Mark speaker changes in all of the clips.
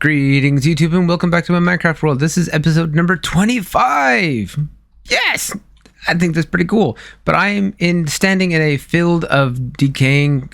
Speaker 1: Greetings YouTube and welcome back to my Minecraft world. This is episode number 25. Yes! I think that's pretty cool. But I am standing in a field of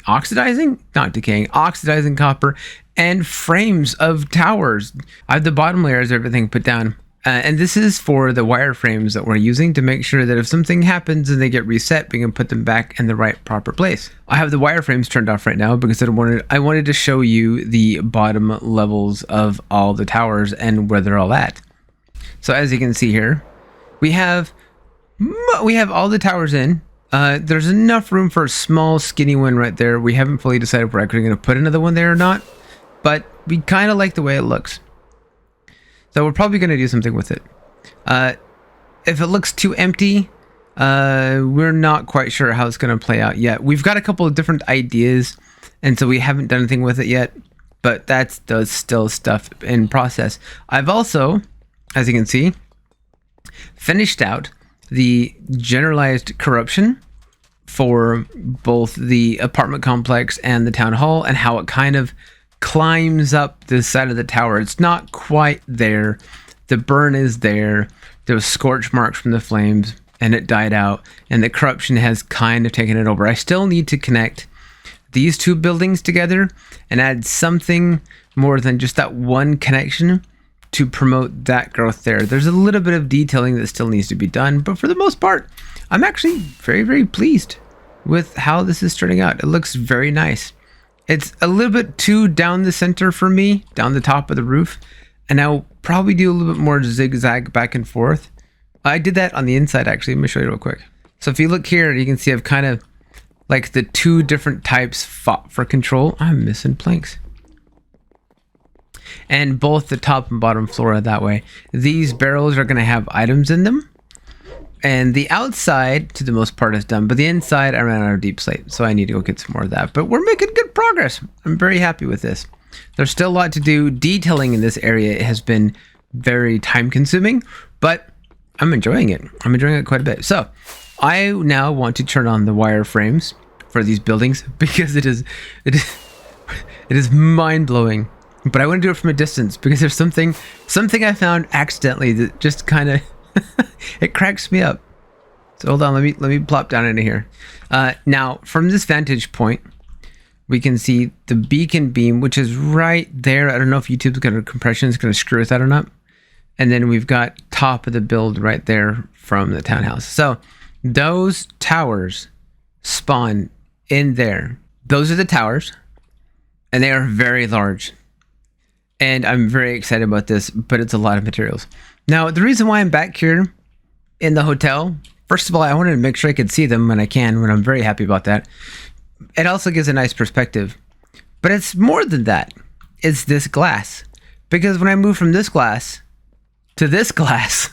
Speaker 1: oxidizing copper and frames of towers. I have the bottom layers, everything put down. And this is for the wireframes that we're using to make sure that if something happens and they get reset, we can put them back in the right proper place. I have the wireframes turned off right now because I wanted to show you the bottom levels of all the towers and where they're all at. So as you can see here, we have all the towers in. There's enough room for a small skinny one right there. We haven't fully decided if we're actually going to put another one there or not, but we kind of like the way it looks. So we're probably going to do something with it. If it looks too empty, we're not quite sure how it's going to play out yet. We've got a couple of different ideas, and so we haven't done anything with it yet, but that's still stuff in process. I've also, as you can see, finished out the generalized corruption for both the apartment complex and the town hall and how it kind of climbs up this side of the tower. It's not quite there. The burn is there. There was scorch marks from the flames and it died out, and the corruption has kind of taken it over. I still need to connect these two buildings together and add something more than just that one connection to promote that growth there. There's a little bit of detailing that still needs to be done, but for the most part, I'm actually very, very pleased with how this is turning out. It looks very nice. It's a little bit too down the center for me, down the top of the roof, and I'll probably do a little bit more zigzag back and forth. I did that on the inside actually. Let me show you real quick. So if you look here, you can see I've kind of like the two different types fought for control. I'm missing planks. And both the top and bottom floor are that way. These barrels are going to have items in them. And the outside, to the most part, is done. But the inside, I ran out of deep slate. So I need to go get some more of that. But we're making good progress. I'm very happy with this. There's still a lot to do. Detailing in this area has been very time consuming. But I'm enjoying it. I'm enjoying it quite a bit. So I now want to turn on the wireframes for these buildings. Because it is mind-blowing. But I want to do it from a distance. Because there's something I found accidentally that just kind of... it cracks me up. So hold on, let me plop down into here. Now from this vantage point, we can see the beacon beam, which is right there. I don't know if YouTube's got a compression, it's going to screw with that or not. And then we've got top of the build right there from the townhouse. So those towers spawn in there. Those are the towers, and they are very large. And I'm very excited about this, but it's a lot of materials. Now, the reason why I'm back here in the hotel, first of all, I wanted to make sure I could see them when I can, when I'm very happy about that. It also gives a nice perspective. But it's more than that. It's this glass. Because when I move from this glass to this glass,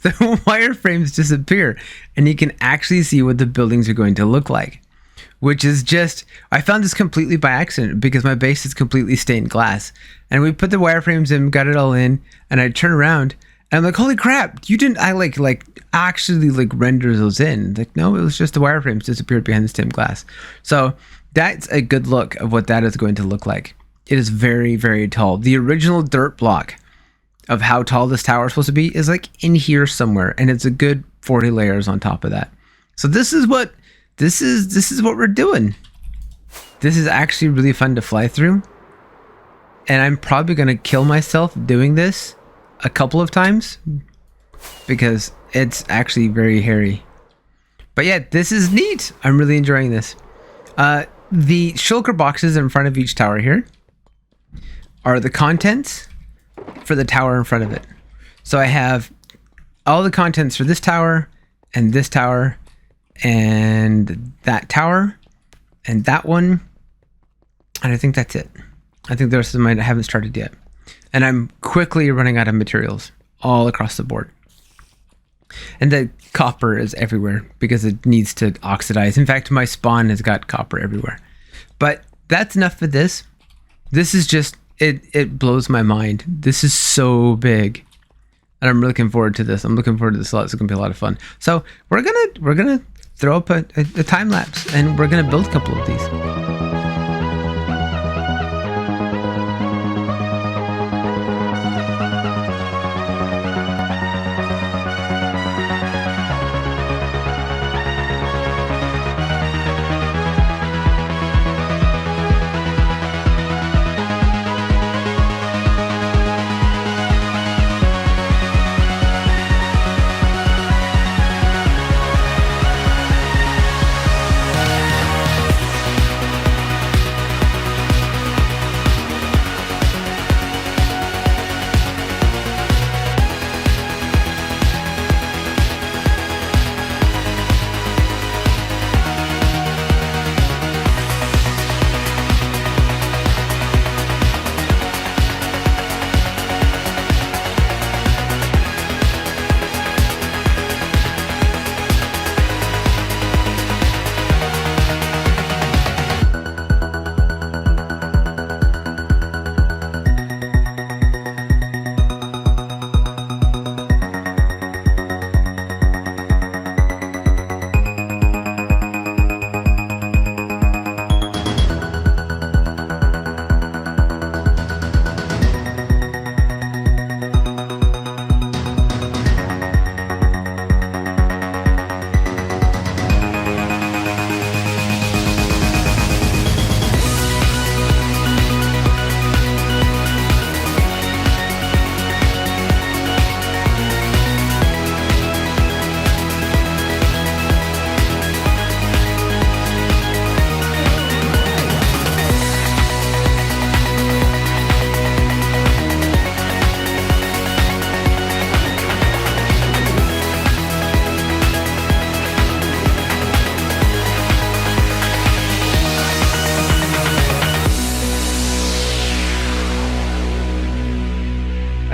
Speaker 1: the wireframes disappear. And you can actually see what the buildings are going to look like. Which is just, I found this completely by accident because my base is completely stained glass. And we put the wireframes in, got it all in, and I turn around and I'm like, holy crap, you didn't actually render those in. Like, no, it was just the wireframes disappeared behind the stained glass. So that's a good look of what that is going to look like. It is very, very tall. The original dirt block of how tall this tower is supposed to be is like in here somewhere, and it's a good 40 layers on top of that. So this is what we're doing. This is actually really fun to fly through. And I'm probably going to kill myself doing this a couple of times because it's actually very hairy. But yeah, this is neat. I'm really enjoying this. The shulker boxes in front of each tower here are the contents for the tower in front of it. So I have all the contents for this tower and that tower and that one, and I think that's it. I think there's some I haven't started yet, and I'm quickly running out of materials all across the board. And the copper is everywhere because it needs to oxidize. In fact, my spawn has got copper everywhere. But that's enough for this. This is just it blows my mind. This is so big. And I'm looking forward to this. I'm looking forward to this a lot. It's gonna be a lot of fun. So we're gonna throw up a time lapse, and we're gonna build a couple of these.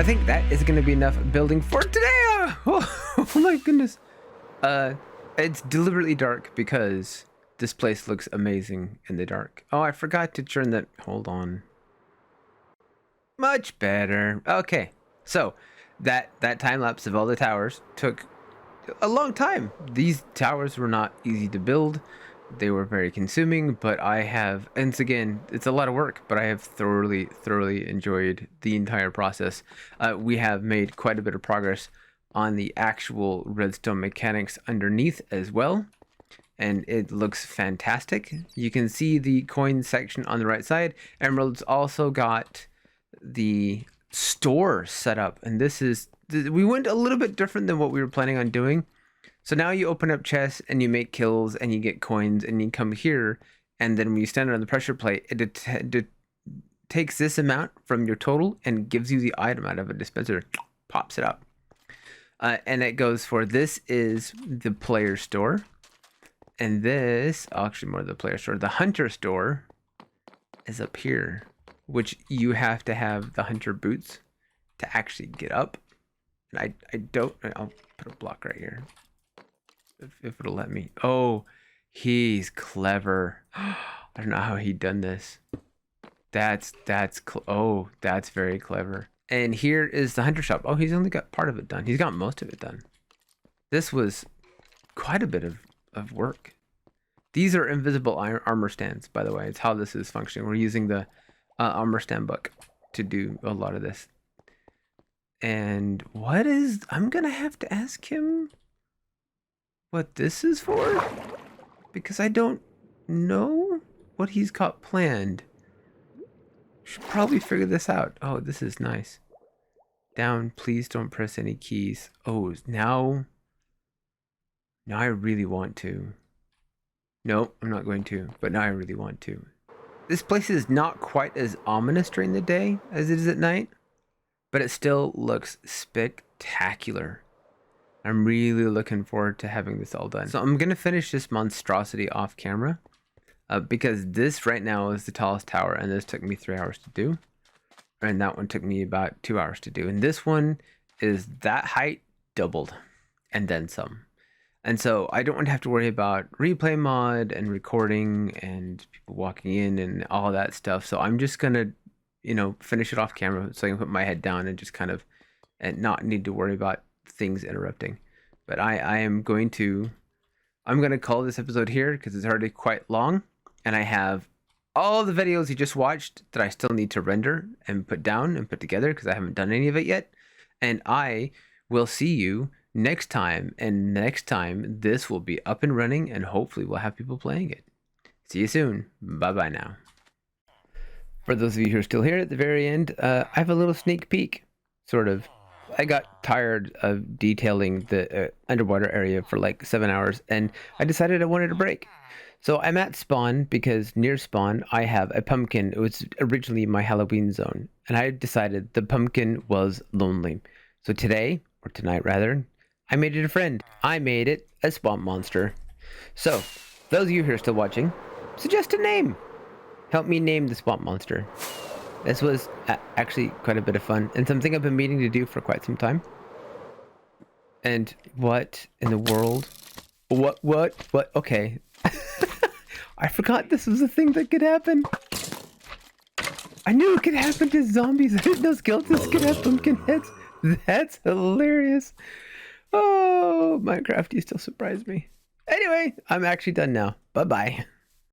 Speaker 1: I think that is going to be enough building for today. Oh my goodness. It's deliberately dark because this place looks amazing in the dark. Oh, I forgot to turn that. Hold on. Much better. Okay. So that time lapse of all the towers took a long time. These towers were not easy to build. They were very consuming, but I have, and again, it's a lot of work, but I have thoroughly enjoyed the entire process. We have made quite a bit of progress on the actual redstone mechanics underneath as well, and it looks fantastic. You can see the coin section on the right side. Emerald's also got the store set up, and we went a little bit different than what we were planning on doing. So now you open up chests and you make kills and you get coins, and you come here, and then when you stand on the pressure plate, it takes this amount from your total and gives you the item out of a dispenser, pops it up. And it goes for, this is the player store, and this, actually more the player store, the hunter store is up here, which you have to have the hunter boots to actually get up. And I'll put a block right here. If it'll let me. Oh, he's clever. I don't know how he done this. That's very clever. And here is the hunter shop. Oh, he's only got part of it done. He's got most of it done. This was quite a bit of work. These are invisible armor stands, by the way. It's how this is functioning. We're using the armor stand book to do a lot of this. And I'm gonna have to ask him what this is for, because I don't know what he's got planned. Should probably figure this out. Oh, this is nice. Down, please don't press any keys. Oh, now I really want to. No, I'm not going to, but now I really want to. This place is not quite as ominous during the day as it is at night, but it still looks spectacular. I'm really looking forward to having this all done. So I'm going to finish this monstrosity off camera because this right now is the tallest tower, and this took me 3 hours to do. And that one took me about 2 hours to do. And this one is that height doubled and then some. And so I don't want to have to worry about replay mod and recording and people walking in and all that stuff. So I'm just going to, finish it off camera so I can put my head down and just kind of and not need to worry about things interrupting. But I'm going to call this episode here because it's already quite long, and I have all the videos you just watched that I still need to render and put down and put together because I haven't done any of it yet. And I will see you next time, and next time this will be up and running, and hopefully we'll have people playing it. See you soon. Bye bye now. For those of you who are still here at the very end, I have a little sneak peek, sort of. I got tired of detailing the underwater area for like 7 hours, and I decided I wanted a break. So I'm at spawn because near spawn I have a pumpkin. It was originally my Halloween zone, and I decided the pumpkin was lonely. So today, or tonight rather, I made it a friend. I made it a swamp monster. So those of you who are still watching, suggest a name. Help me name the swamp monster. This was actually quite a bit of fun, and something I've been meaning to do for quite some time. And what in the world? What? Okay. I forgot this was a thing that could happen. I knew it could happen to zombies. I didn't know skeletons could have pumpkin heads. That's hilarious. Oh, Minecraft, you still surprise me. Anyway, I'm actually done now. Bye-bye.